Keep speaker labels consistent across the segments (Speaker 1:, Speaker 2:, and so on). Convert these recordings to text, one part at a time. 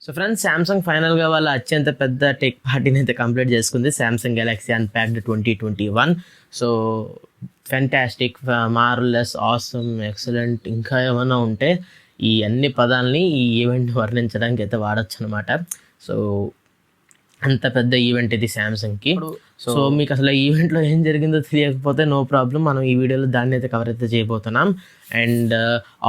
Speaker 1: So friends, Samsung ఫైనల్గా వాళ్ళ అత్యంత పెద్ద టెక్ పార్టీని అయితే కంప్లీట్ చేసుకుంది. Samsung Galaxy unpacked 2021. So fantastic, marvellous, awesome, excellent ఇంకా ఏమైనా ఉంటే ఈ అన్ని పదాలని ఈ ఈవెంట్ వర్ణించడానికి అయితే వాడచ్చు అనమాట. సో అంత పెద్ద ఈవెంట్ ఇది సామ్సంగ్కి. సో మీకు అసలు ఈ ఈవెంట్లో ఏం జరిగిందో తెలియకపోతే నో ప్రాబ్లం, మనం ఈ వీడియోలో దాన్ని అయితే కవర్ అయితే చేయబోతున్నాం. అండ్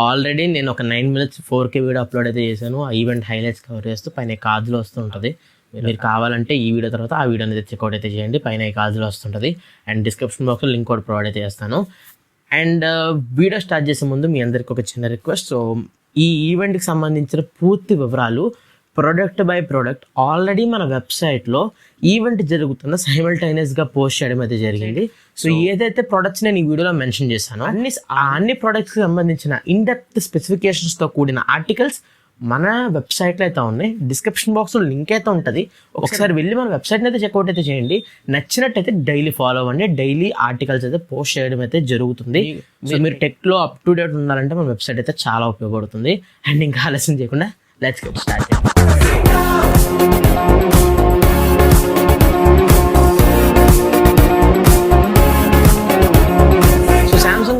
Speaker 1: ఆల్రెడీ నేను ఒక 9 minutes 4K వీడియో అప్లోడ్ అయితే చేశాను. ఆ ఈవెంట్ హైలైట్స్ కవర్ చేస్తూ పైన కార్డ్స్లో వస్తుంటుంది. మీరు కావాలంటే ఈ వీడియో తర్వాత ఆ వీడియోని అయితే చెక్అవుట్ అయితే చేయండి, పైన ఈ కార్డ్స్లో వస్తుంటుంది. అండ్ డిస్క్రిప్షన్ బాక్స్లో లింక్ కూడా ప్రొవైడ్ అయితే చేస్తాను. అండ్ వీడియో స్టార్ట్ చేసే ముందు మీ అందరికీ ఒక చిన్న రిక్వెస్ట్. సో ఈ ఈవెంట్కి సంబంధించిన పూర్తి వివరాలు ప్రోడక్ట్ బై ప్రోడక్ట్ ఆల్రెడీ మన వెబ్సైట్లో ఈవెంట్ జరుగుతున్న సైమల్టైనియస్గా పోస్ట్ చేయడం అయితే జరిగింది. సో ఏదైతే ప్రోడక్ట్స్ నేను ఈ వీడియోలో మెన్షన్ చేశానో అన్ని ప్రోడక్ట్స్కి సంబంధించిన ఇన్డెప్త్ స్పెసిఫికేషన్స్తో కూడిన ఆర్టికల్స్ మన వెబ్సైట్లో అయితే ఉన్నాయి. డిస్క్రిప్షన్ బాక్స్లో లింక్ అయితే ఉంటుంది. ఒకసారి వెళ్ళి మన వెబ్సైట్ని అయితే చెక్అవుట్ అయితే చేయండి. నచ్చినట్టయితే డైలీ ఫాలో అవ్వండి. డైలీ ఆర్టికల్స్ అయితే పోస్ట్ చేయడం అయితే జరుగుతుంది. సో మీరు టెక్లో అప్ టు డేట్ ఉండాలంటే మన వెబ్సైట్ అయితే చాలా ఉపయోగపడుతుంది. అండ్ ఇంకా ఆలస్యం చేయకుండా లెట్స్ గెట్ స్టార్ట్.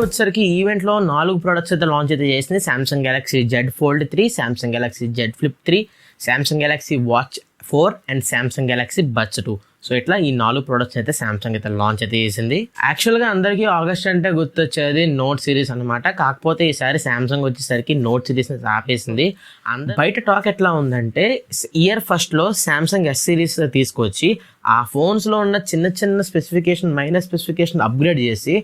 Speaker 1: వచ్చేసరికి ఈవెంట్లో 4 ప్రోడక్ట్స్ అయితే లాంచ్ అయితే చేసింది. Samsung Galaxy Z Fold 3, Samsung Galaxy Z Flip 3, Samsung Galaxy watch 4 and Samsung Galaxy buds 2. So ఇట్లా ఈ 4 ప్రోడక్ట్స్ అయితే సామ్సంగ్ అయితే లాంచ్ అయితే చేసింది. యాక్చువల్గా అందరికీ ఆగస్ట్ అంటే గుర్తొచ్చేది నోట్ సిరీస్ అనమాట. కాకపోతే ఈసారి సామ్సంగ్ వచ్చేసరికి నోట్ సిరీస్ ఆపేసింది. బయట టాక్ ఎట్లా ఉందంటే ఇయర్ ఫస్ట్లో సామ్సంగ్ S సిరీస్ తీసుకొచ్చి ఆ ఫోన్స్లో ఉన్న చిన్న చిన్న స్పెసిఫికేషన్, మైనర్ స్పెసిఫికేషన్ అప్గ్రేడ్ చేసి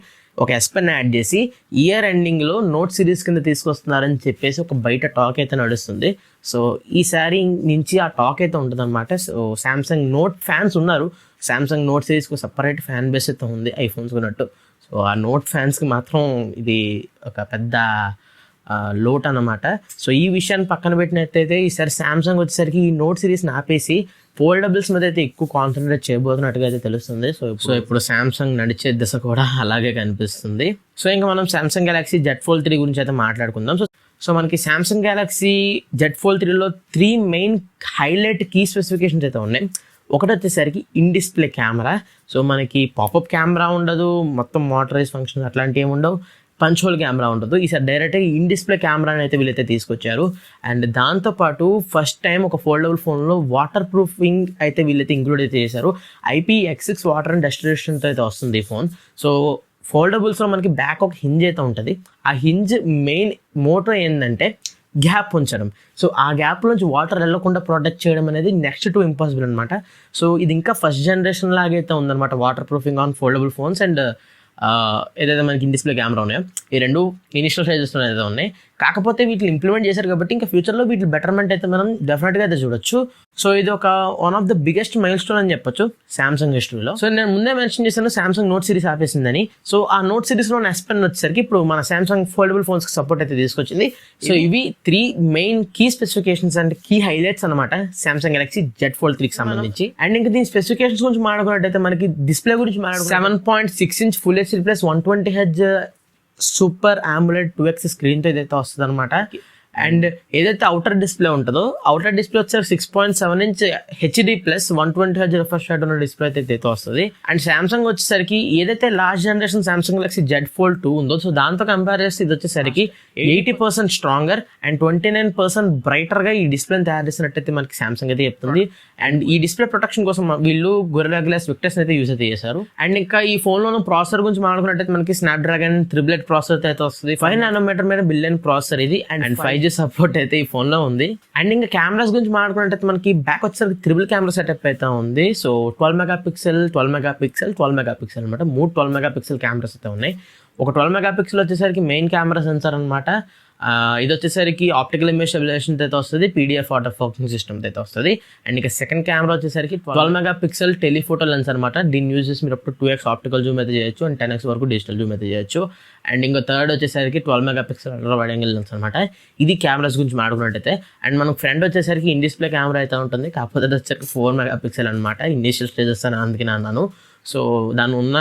Speaker 1: ఒక S Pen యాడ్ చేసి ఇయర్ ఎండింగ్లో నోట్ సిరీస్ కింద తీసుకొస్తున్నారని చెప్పేసి ఒక బయట టాక్ అయితే నడుస్తుంది. సో ఈసారి నుంచి ఆ టాక్ అయితే ఉంటుంది అనమాట. సో సామ్సంగ్ నోట్ ఫ్యాన్స్ ఉన్నారు. సామ్సంగ్ నోట్ సిరీస్కి సపరేట్ ఫ్యాన్ బేస్ అయితే ఉంది ఐఫోన్స్ ఉన్నట్టు. సో ఆ నోట్ ఫ్యాన్స్కి మాత్రం ఇది ఒక పెద్ద లోట్ అన్నమాట. సో ఈ విషయాన్ని పక్కన పెట్టినట్టయితే ఈసారి సామ్సంగ్ వచ్చేసరికి ఈ నోట్ సిరీస్ని ఆపేసి ఫోల్డబుల్స్ మీద అయితే ఎక్కువ కాన్సన్ట్రేట్ చేయబోతున్నట్టుగా అయితే తెలుస్తుంది. సో ఇప్పుడు సామ్సంగ్ నడిచే దశ కూడా అలాగే కనిపిస్తుంది. సో ఇంకా మనం సామ్సంగ్ గెలాక్సీ Z Fold 3 గురించి అయితే మాట్లాడుకుందాం. సో మనకి సామ్సంగ్ గెలాక్సీ Z Fold 3లో 3 మెయిన్ హైలైట్ కీ స్పెసిఫికేషన్స్ అయితే ఉన్నాయి. ఒకటి వచ్చేసరికి ఇన్ డిస్ప్లే కెమెరా. సో మనకి పాపప్ కెమెరా ఉండదు, మొత్తం మోటరైజ్ ఫంక్షన్ అట్లాంటివి ఏమి ఉండవు, పంచ్ హోల్ కెమెరా ఉంటుంది. ఈసారి డైరెక్ట్గా ఇన్ డిస్ప్లే కెమెరాని అయితే వీళ్ళైతే తీసుకొచ్చారు. అండ్ దాంతోపాటు ఫస్ట్ టైం ఒక ఫోల్డబుల్ ఫోన్లో వాటర్ ప్రూఫింగ్ అయితే వీళ్ళైతే ఇంక్లూడ్ అయితే చేశారు. IPX6 వాటర్ అండ్ డస్ట్ రెసిస్టెంట్తో అయితే వస్తుంది ఈ ఫోన్. సో ఫోల్డబుల్స్లో మనకి బ్యాక్ ఒక హింజ్ అయితే ఉంటుంది. ఆ హింజ్ మెయిన్ మోటో ఏంటంటే గ్యాప్ ఉంచడం. సో ఆ గ్యాప్ నుంచి వాటర్ వెళ్ళకుండా ప్రొటెక్ట్ చేయడం అనేది నెక్స్ట్ టు ఇంపాసిబుల్ అనమాట. సో ఇది ఇంకా ఫస్ట్ జనరేషన్ లాగైతే ఉందన్నమాట, water proofing on foldable phones. And ఏదైతే మనకి ఇన్ డిస్ప్లే కెమెరా ఉన్నాయో ఈ రెండు ఇనిషియల్ సైజెస్లో అయితే ఉన్నాయి. కాకపోతే వీటిని ఇంప్లిమెంట్ చేశారు కాబట్టి ఇంకా ఫ్యూచర్లో వీటి బెటర్మెంట్ అయితే మనం డెఫినెట్గా అయితే చూడొచ్చు. సో ఇది ఒక one of the biggest mile stone అని చెప్పొచ్చు సామ్సంగ్ హిస్టరీలో. సో నేను ముందే మెన్షన్ చేశాను సామ్సంగ్ నోట్ సిరీస్ ఆపేసిందని. సో ఆ నోట్ సిరీస్లో S Pen వచ్చేసరికి ఇప్పుడు మన సామ్సంగ్ ఫోల్డబుల్ ఫోన్స్కి సపోర్ట్ అయితే తీసుకొచ్చింది. సో ఇవి 3 main key specifications and key highlights అనమాట సామ్సంగ్ గెలాక్సీ Z Fold 3కి సంబంధించి. అండ్ ఇంకా దీని స్పెసిఫికేషన్స్ గురించి మాట్లాడుకున్నట్టయితే మనకి డిస్ప్లే గురించి 7.6 inch full HD plus 120Hz super AMOLED 2x స్క్రీన్తో ఇదైతే వస్తుంది అనమాట. అండ్ ఏదైతే అవుటర్ డిస్ప్లే ఉంటుందో అవుటర్ డిస్ప్లే వచ్చేసరికి 6.7 inch HD plus 120Hz refresh rate ఉన్న డిస్ప్లే అయితే వస్తుంది. అండ్ సామ్సంగ్ వచ్చేసరికి ఏదైతే last generation Samsung Galaxy Z Fold 2 ఉందో సో దాంతో కంపేర్ చేస్తే ఇది వచ్చేసరికి 80% స్ట్రాంగర్ అండ్ 29% బ్రైటర్గా ఈ డిస్ప్లేని తయారు చేసినట్టయితే మనకి సామ్సంగ్ అయితే చెప్తుంది. అండ్ ఈ డిస్ప్లే ప్రొటెక్షన్ కోసం వీళ్ళు గొరిల్లా గ్లాస్ విక్టర్స్ అయితే యూజ్ అయితే చేశారు. అండ్ ఇంకా ఈ ఫోన్లో ప్రాసెసర్ గురించి మాట్లాడుకున్నట్టయితే మనకి స్నాప్డ్రాగన్ 888 ప్రాసెసర్ అయితే వస్తుంది. 5 nanometer మీద బిలియన్ ప్రాసెసర్ ఇది. అండ్ 5G సపోర్ట్ అయితే ఈ ఫోన్ లో ఉంది. అండ్ ఇంకా కెమెరాస్ గురించి మాట్లాడుకున్నట్టయితే మనకి బ్యాక్ వచ్చేసరికి ట్రిపుల్ కెమెరా సెటప్ అయితే ఉంది. సో 12 మెగాపిక్సెల్ 12 మెగాపిక్సెల్ 12 మెగాపిక్సెల్ అనమాట. 3 12 మెగాపిక్సెల్ కెమెరాస్ అయితే ఉన్నాయి. ఒక 12 మెగాపిక్సెల్ వచ్చేసరికి మెయిన్ కెమెరా సెన్సార్ అనమాట. ఇది వచ్చేసరికి ఆప్టికల్ ఇమేజ్ స్టెబిలైజేషన్ అయితే వస్తుంది, PDF ఆటో ఫోకసింగ్ సిస్టమ్ అయితే వస్తుంది. అండ్ ఇక సెకండ్ కెమెరా వచ్చేసరికి 12 మెగాపిక్సెల్ టెలిఫోటో లెన్స్ అనమాట. దీన్ని యూజ్ చేసి మీరు అప్పుడు 2x ఆప్టికల్ జూమ్ అయితే చేయొచ్చు అండ్ 10x వరకు డిజిటల్ జూమ్ అయితే చేయొచ్చు. అండ్ ఇంకో థర్డ్ వచ్చేసరికి 12 megapixel ultra wide angle lens అనమాట. ఇది కెమెరాస్ గురించి మాట్లాడుకున్నట్టయితే. అండ్ మనకు ఫ్రంట్ వచ్చేసరికి ఇన్ డిస్ప్లే కెమెరా అయితే ఉంటుంది. కాకపోతే అది వచ్చేసరికి 4 మెగాపిక్సెల్ అనమాట. ఇనిషియల్ స్టేజెస్ అని అందుకే అన్నాను. సో దాని ఉన్న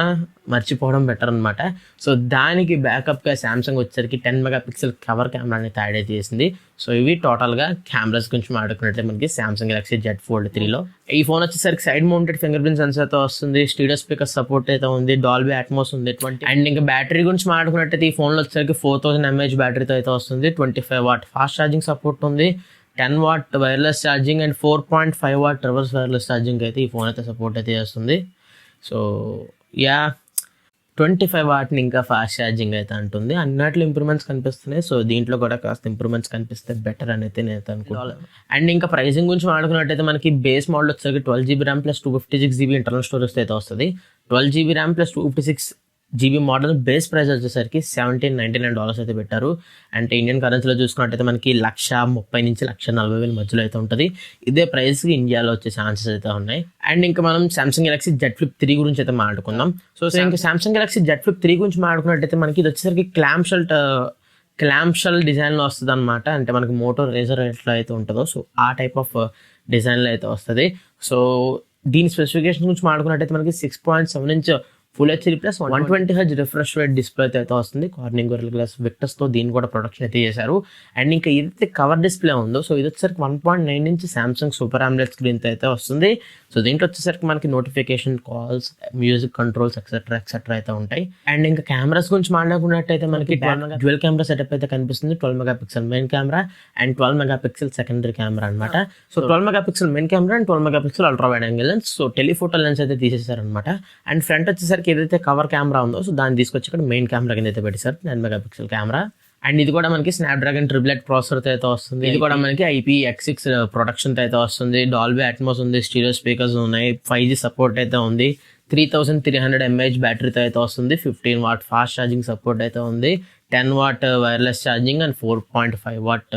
Speaker 1: మర్చిపోవడం బెటర్ అనమాట. సో దానికి బ్యాకప్గా శాంసంగ్ వచ్చేసరికి 10 మెగాపిక్సెల్ కవర్ కెమెరా అనేది యాడ్ అయితే చేసింది. సో ఇవి టోటల్గా కెమెరాస్ గురించి మాట్లాడుకున్నట్లయితే మనకి సామ్సంగ్ గెలాక్సీ జెడ్ ఫోల్డ్ 3లో ఈ ఫోన్ వచ్చేసరికి సైడ్ మౌంటెడ్ ఫింగర్ ప్రింట్ సెన్సర్తో వస్తుంది, స్టీరియో స్పీకర్ సపోర్ట్ అయితే ఉంది, డాల్బీ అట్మాస్ ఉంది 20. అండ్ ఇంకా బ్యాటరీ గురించి మాట్లాడుకున్నట్టయితే ఈ ఫోన్లో వచ్చేసరికి 4000 mAh బ్యాటరీతో అయితే వస్తుంది, 25 వాట్ ఫాస్ట్ ఛార్జింగ్ సపోర్ట్ ఉంది, 10 what wireless charging and 4.5 what reverse wireless charging అయితే ఈ ఫోన్ అయితే సపోర్ట్ అయితే చేస్తుంది. సో 25 వాట్ని ఇంకా ఫాస్ట్ ఛార్జింగ్ అయితే అంటుంది. అన్నట్లు ఇంప్రూవ్మెంట్స్ కనిపిస్తున్నాయి. సో దీంట్లో కూడా కాస్త ఇంప్రూవ్మెంట్స్ కనిపిస్తే బెటర్ అని అయితే నేను అనుకుంటున్నాను. అండ్ ఇంకా ప్రైసింగ్ గురించి మాట్లాడుకున్నట్టయితే మనకి బేస్ మోడల్ వచ్చేసరికి 12GB RAM plus 256GB internal storage అయితే వస్తుంది. 12GB RAM plus 256GB model base price వచ్చేసరికి $1,799 అయితే పెట్టారు. అంటే ఇండియన్ కరెన్సీలో చూసుకున్నట్టయితే మనకి 1,30,000 నుంచి 1,40,000 మధ్యలో అయితే ఉంటుంది. ఇదే ప్రైస్కి ఇండియాలో వచ్చే ఛాన్సెస్ అయితే ఉన్నాయి. అండ్ ఇంకా మనం సామ్సంగ్ గెలాక్సీ జెడ్ ఫ్లిప్ 3 గురించి అయితే మాట్లాడుకుందాం. సో ఇంకా సామ్సంగ్ గెలాక్సీ జెడ్ ఫ్లిప్ 3 గురించి మాట్లాడుకున్నట్టయితే మనకి ఇది వచ్చేసరికి క్లాంషల్ డిజైన్లో వస్తుంది అనమాట. అంటే మనకి మోటో రేజర్ ఎట్లా అయితే ఉంటుందో సో ఆ టైప్ ఆఫ్ డిజైన్లో అయితే వస్తుంది. సో దీని స్పెసిఫికేషన్ గురించి మాట్లాడుకున్నట్టయితే మనకి 6.7 inch full HD plus 120Hz refresh rate display అయితే వస్తుంది. కార్నింగ్ గొరిల్లా గ్లాస్ విక్టర్స్తో దీన్ని కూడా ప్రొడక్షన్ అయితే చేశారు. అండ్ ఇంకా ఏదైతే కవర్ డిస్ప్లే ఉందో సో ఇది వచ్చేసరికి 1.9 ఇంచ్ సామ్సంగ్ సూపర్ ఆమ్లెట్ స్క్రీన్తో అయితే వస్తుంది. సో దీంట్లో వచ్చేసరికి మనకి notification, calls, music controls etcetera అయితే ఉంటాయి. అండ్ ఇంకా కెమెరాస్ గురించి మాట్లాడుకున్నట్టయితే మనకి డ్యూయల్ కెమెరా సెటప్ అయితే కనిపిస్తుంది. 12 megapixel main camera and 12 megapixel secondary camera అనమాట. So 12 megapixel main camera and 12 megapixel ultra wide angle lens. So telephoto lens అయితే తీసేశారనమాట. అండ్ ఫ్రంట్ వచ్చేసరికి ఏదైతే కవర్ కెమెరా ఉందో సో దాన్ని తీసుకొచ్చి ఇక్కడ మెయిన్ కెమెరా కింద అయితే పెట్టేశారు, 10 మెగాపిక్సెల్ కెమెరా. అండ్ ఇది కూడా మనకి స్నాప్డ్రాగన్ 888 ప్రాసెసర్తో అయితే వస్తుంది. ఇది కూడా మనకి IPX6 ప్రొడక్షన్తో అయితే వస్తుంది. డాల్బీ అట్మాస్ ఉంది, స్టీరియో స్పీకర్స్ ఉన్నాయి, 5G సపోర్ట్ అయితే ఉంది, 3300 mAh బ్యాటరీతో అయితే వస్తుంది, 15 వాట్ ఫాస్ట్ ఛార్జింగ్ సపోర్ట్ అయితే ఉంది, 10 what wireless charging and 4.5 what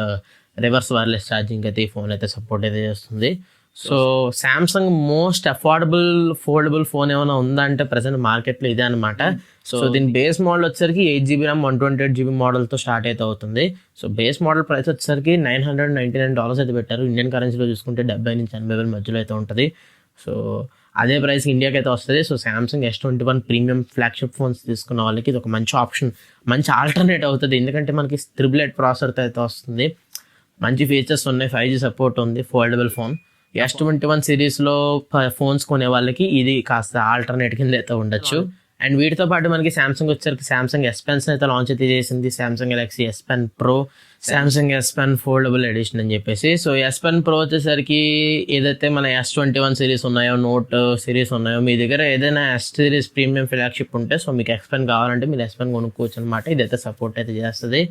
Speaker 1: reverse wireless charging అయితే ఈ ఫోన్ అయితే సపోర్ట్ అయితే చేస్తుంది. So Samsung most affordable foldable phone ఏమైనా ఉందంటే ప్రజెంట్ మార్కెట్లో ఇదే అనమాట. సో దీని బేస్ మోడల్ వచ్చేసరికి 8GB ర్యామ్ 128GB మోడల్తో స్టార్ట్ అయితే అవుతుంది. సో బేస్ మోడల్ ప్రైస్ వచ్చేసరికి $999 అయితే పెట్టారు. ఇండియన్ కరెన్సీలో చూసుకుంటే 70 నుంచి 80,000 మధ్యలో అయితే ఉంటుంది. సో అదే ప్రైస్కి ఇండియాకి అయితే వస్తుంది. So Samsung S21 premium flagship phones తీసుకున్న వాళ్ళకి ఇది ఒక మంచి ఆప్షన్, మంచి ఆల్టర్నేట్ అవుతుంది. ఎందుకంటే మనకి 888 ప్రాసెసర్తో అయితే వస్తుంది, మంచి ఫీచర్స్ ఉన్నాయి, 5G సపోర్ట్ ఉంది, ఫోల్డబుల్ ఫోన్. S21 సిరీస్లో ఫోన్స్ కొనే వాళ్ళకి ఇది కాస్త ఆల్టర్నేట్ కింద అయితే ఉండొచ్చు. అండ్ వీటితో పాటు మనకి సామ్సంగ్ వచ్చేసరికి సామ్సంగ్ S Pen అయితే లాంచ్ అయితే చేసింది. Samsung Galaxy S Pen Pro, Samsung S Pen foldable edition అని చెప్పేసి. సో S Pen Pro వచ్చేసరికి ఏదైతే మన S21 సిరీస్ ఉన్నాయో, నోట్ సిరీస్ ఉన్నాయో, మీ దగ్గర ఏదైనా S సిరీస్ ప్రీమియం ఫ్లాగ్షిప్ ఉంటే సో మీకు S Pen కావాలంటే మీరు S Pen కొనుక్కోవచ్చు అనమాట. ఇదైతే సపోర్ట్ అయితే చేస్తుంది.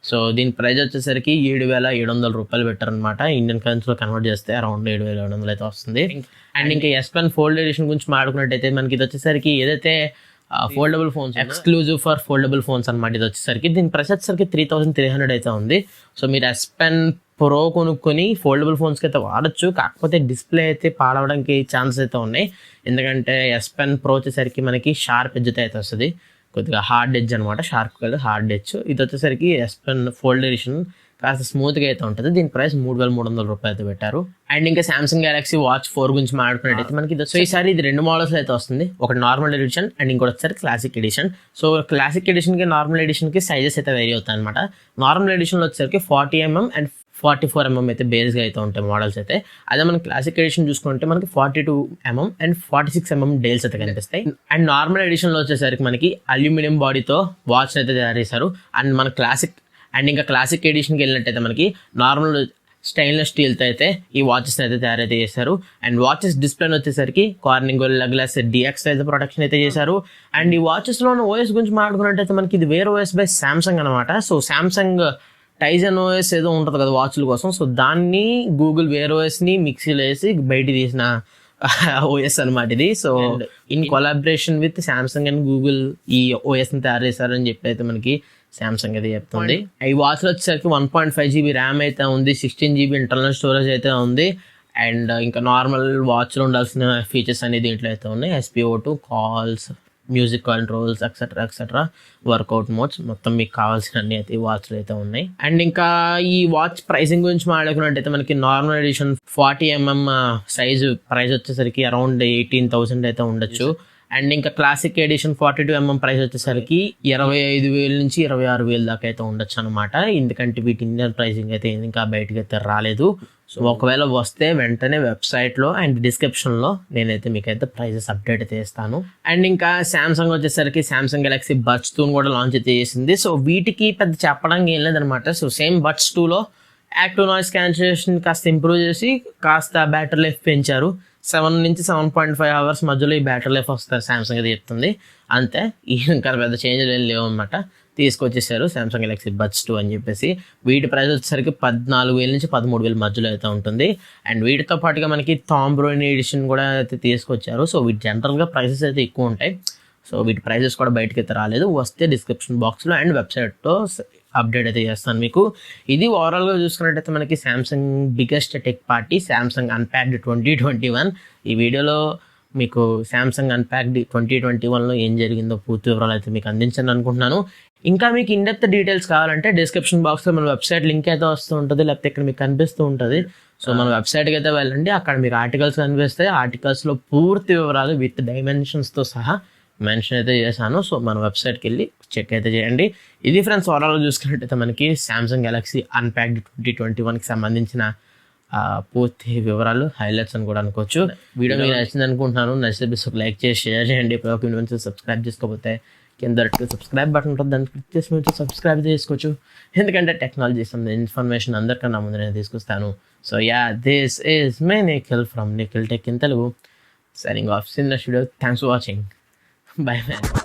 Speaker 1: సో దీని ప్రైస్ వచ్చేసరికి $7,700 పెట్టారనమాట. ఇండియన్ కరెన్సీలో కన్వర్ట్ చేస్తే అరౌండ్ 7,700 అయితే వస్తుంది. అండ్ ఇంకా S Pen ఫోల్డ్ ఎడిషన్ గురించి మాట్లాడుకున్నట్టయితే మనకి ఇది వచ్చేసరికి ఏదైతే foldable phones exclusive for foldable phones అనమాట. ఇది వచ్చేసరికి దీని ప్రైస్ వచ్చేసరికి 3,300 అయితే ఉంది. సో మీరు S Pen Pro కొనుక్కొని ఫోల్డబుల్ ఫోన్స్కి అయితే వాడచ్చు. కాకపోతే డిస్ప్లే అయితే పాడవడానికి ఛాన్సెస్ అయితే ఉన్నాయి. ఎందుకంటే S Pen Pro వచ్చేసరికి మనకి షార్ప్ ఎడ్జ్ అయితే వస్తుంది, కొద్దిగా హార్డ్ ఎడ్జ్ అనమాట, షార్ప్ కాదు హార్డ్ ఎడ్జ్. ఇది వచ్చేసరికి S Pen ఫోల్డ్ ఎడిషన్ కాస్త స్మూత్గా అయితే ఉంటుంది. దీని ప్రైస్ $3,300 అయితే పెట్టారు. అండ్ ఇంకా సామ్సంగ్ గెలాక్సీ వాచ్ 4 గురించి మాట్లాడుకున్నట్టయితే మనకి ఈసారి ఇది 2 మోడల్స్ అయితే వస్తుంది, ఒకటి నార్మల్ ఎడిషన్ అండ్ ఇంకోటి వచ్చేసరికి క్లాసిక్ ఎడిషన్. సో క్లాసిక్ ఎడిషన్కి నార్మల్ ఎడిషన్కి సైజెస్ అయితే వేరీ అవుతాయి అనమాట. నార్మల్ ఎడిషన్లో వచ్చేసరికి 40mm అండ్ 44mm అయితే బేస్గా అయితే ఉంటాయి మోడల్స్ అయితే. అదే మనం క్లాసిక్ ఎడిషన్ చూసుకుంటే మనకి 42mm అండ్ 46mm డేల్స్ అయితే కనిపిస్తాయి. అండ్ నార్మల్ ఎడిషన్లో వచ్చేసరికి మనకి అల్యూమినియం బాడీతో వాచ్ అయితే తయారు చేశారు. అండ్ మన క్లాసిక్ ఎడిషన్కి వెళ్ళినట్టయితే మనకి నార్మల్ స్టెయిన్లెస్ స్టీల్తో అయితే ఈ వాచెస్ అయితే తయారైతే చేశారు. అండ్ వాచెస్ డిస్ప్లే వచ్చేసరికి కార్నింగ్ గొరిల్లా గ్లాస్ DX అయితే ప్రొటెక్షన్ అయితే చేశారు. అండ్ ఈ వాచెస్లో ఉన్న OS గురించి మాట్లాడుకున్నట్టయితే మనకి ఇది వేర్ OS బై సామ్సంగ్ అనమాట. సో సామ్సంగ్ టైజన్ OS ఏదో ఉంటుంది కదా వాచ్ల కోసం, సో దాన్ని గూగుల్ వేర్ OSని మిక్సీలో వేసి బయట తీసిన OS అనమాట ఇది. So in collaboration with Samsung and Google ఈ OSని తయారు చేశారని చెప్పి అయితే మనకి సామ్సంగ్ అయితే చెప్తుంది. ఈ వాచ్లో వచ్చేసరికి 1.5GB ర్యామ్ అయితే ఉంది, 16GB ఇంటర్నల్ స్టోరేజ్ అయితే ఉంది. అండ్ ఇంకా నార్మల్ వాచ్లో ఉండాల్సిన ఫీచర్స్ అనేది దీంట్లో అయితే ఉన్నాయి. SpO2, calls, music controls etcetera workout modes మొత్తం మీకు కావాల్సిన అన్ని అయితే ఈ వాచ్లు అయితే ఉన్నాయి. అండ్ ఇంకా ఈ వాచ్ ప్రైసింగ్ గురించి మాట్లాడుకున్నట్టయితే మనకి normal edition 40mm size price వచ్చేసరికి అరౌండ్ 18,000 అయితే ఉండొచ్చు. అండ్ ఇంకా క్లాసిక్ ఎడిషన్ 42mm ప్రైస్ వచ్చేసరికి 25,000 నుంచి 26,000 దాకా అయితే ఉండొచ్చు అనమాట. ఎందుకంటే వీటి ఇండియన్ ప్రైసింగ్ అయితే ఇంకా బయటకి అయితే రాలేదు. సో ఒకవేళ వస్తే వెంటనే వెబ్సైట్లో అండ్ డిస్క్రిప్షన్లో నేనైతే మీకైతే ప్రైజెస్ అప్డేట్ అయితే ఇస్తాను. అండ్ ఇంకా శాంసంగ్ వచ్చేసరికి శాంసంగ్ గెలాక్సీ బడ్స్ 2 కూడా లాంచ్ అయితే చేసింది. సో వీటికి పెద్ద చెప్పడానికి ఏం లేదనమాట. సో సేమ్ బడ్స్ 2లో యాక్టివ్ నాయిస్ క్యాన్సిలేషన్ కాస్త ఇంప్రూవ్ చేసి కాస్త బ్యాటరీ లైఫ్ పెంచారు. 7 నుంచి 7.5 అవర్స్ మధ్యలో ఈ బ్యాటరీ లైఫ్ వస్తుంది శాంసంగ్ అయితే చెప్తుంది. అంతే, ఇంకా పెద్ద చేంజ్లు ఏం లేవు అనమాట. తీసుకొచ్చేసారు శాంసంగ్ గెలాక్సీ బడ్స్ 2 అని చెప్పేసి. వీటి ప్రైస్ వచ్చేసరికి 14,000 నుంచి 13,000 మధ్యలో అయితే ఉంటుంది. అండ్ వీటితో పాటుగా మనకి థామ్ బ్రోయిన్ ఎడిషన్ కూడా అయితే తీసుకొచ్చారు. సో వీటి జనరల్గా ప్రైసెస్ అయితే ఎక్కువ ఉంటాయి. సో వీటి ప్రైసెస్ కూడా బయటకి అయితే రాలేదు. వస్తే డిస్క్రిప్షన్ బాక్స్లో అండ్ వెబ్సైట్లో అప్డేట్ అయితే చేస్తాను మీకు. ఇది ఓవరాల్గా చూసుకున్నట్టయితే మనకి Samsung biggest tech party Samsung unpacked 2021. ఈ వీడియోలో మీకు శాంసంగ్ అన్ప్యాక్డ్ 2021లో ఏం జరిగిందో పూర్తి వివరాలు అయితే మీకు అందించాను అనుకుంటున్నాను. ఇంకా మీకు ఇన్డెప్త్ డీటెయిల్స్ కావాలంటే డిస్క్రిప్షన్ బాక్స్లో మన వెబ్సైట్ లింక్ అయితే వస్తూ ఉంటుంది, లేకపోతే ఇక్కడ మీకు కనిపిస్తూ ఉంటుంది. సో మన వెబ్సైట్కి అయితే వెళ్ళండి, అక్కడ మీకు ఆర్టికల్స్ కనిపిస్తాయి. ఆర్టికల్స్లో పూర్తి వివరాలు విత్ డైమెన్షన్స్తో సహా మెన్షన్ అయితే చేశాను. సో మన వెబ్సైట్కి వెళ్ళి చెక్ అయితే చేయండి. ఇది ఫ్రెండ్స్ ఓవరాల్గా చూసుకున్నట్టయితే మనకి శాంసంగ్ గెలాక్సీ అన్ప్యాక్డ్ 2021కి సంబంధించిన పూర్తి వివరాలు, హైలైట్స్ అని కూడా అనుకోవచ్చు. వీడియో మీకు నచ్చింది అనుకుంటున్నాను. నచ్చితే ఒక లైక్ చేసి షేర్ చేయండి. ఇప్పుడు సబ్స్క్రైబ్ చేసుకోకపోతే కింద సబ్స్క్రైబ్ బటన్ ఉంటుంది, దాన్ని క్లిక్ చేసి మీరు సబ్స్క్రైబ్ చేసుకోవచ్చు. ఎందుకంటే టెక్నాలజీ సంబంధించిన ఇన్ఫర్మేషన్ అందరికన్నా ముందు నేను తీసుకొస్తాను. So this is my Nikhil from Nikhil Tech in Telugu, signing off. In the studio. Thanks for watching. Bye man.